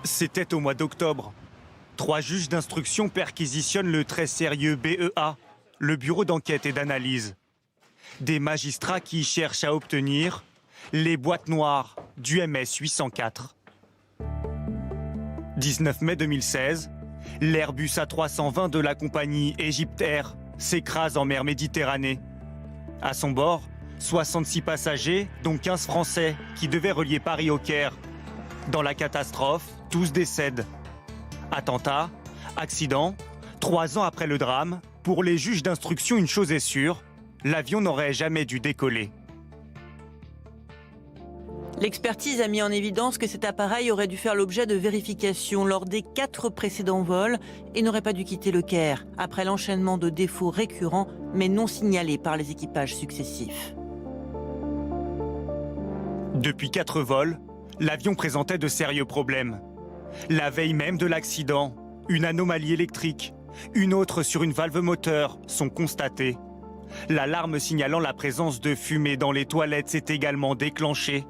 C'était au mois d'octobre. 3 juges d'instruction perquisitionnent le très sérieux BEA, le bureau d'enquête et d'analyse. Des magistrats qui cherchent à obtenir les boîtes noires du MS-804. 19 mai 2016, l'Airbus A320 de la compagnie Egyptair s'écrase en mer Méditerranée. À son bord, 66 passagers, dont 15 Français, qui devaient relier Paris au Caire. Dans la catastrophe, tous décèdent. Attentat, accident, 3 ans après le drame, pour les juges d'instruction, une chose est sûre, l'avion n'aurait jamais dû décoller. L'expertise a mis en évidence que cet appareil aurait dû faire l'objet de vérifications lors des 4 précédents vols et n'aurait pas dû quitter le Caire, après l'enchaînement de défauts récurrents mais non signalés par les équipages successifs. Depuis 4 vols, l'avion présentait de sérieux problèmes. La veille même de l'accident, une anomalie électrique, une autre sur une valve moteur sont constatées. L'alarme signalant la présence de fumée dans les toilettes s'est également déclenchée.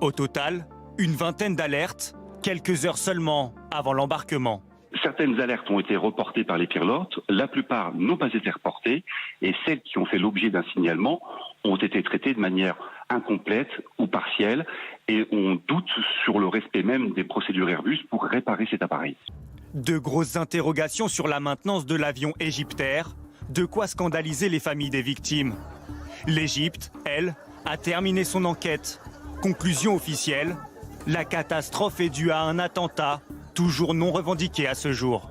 Au total, une vingtaine d'alertes, quelques heures seulement avant l'embarquement. Certaines alertes ont été reportées par les pilotes, la plupart n'ont pas été reportées et celles qui ont fait l'objet d'un signalement ont été traitées de manière incomplète ou partielle et on doute sur le respect même des procédures Airbus pour réparer cet appareil. De grosses interrogations sur la maintenance de l'avion Egyptair, de quoi scandaliser les familles des victimes. L'Égypte, elle, a terminé son enquête. Conclusion officielle, la catastrophe est due à un attentat, toujours non revendiqué à ce jour.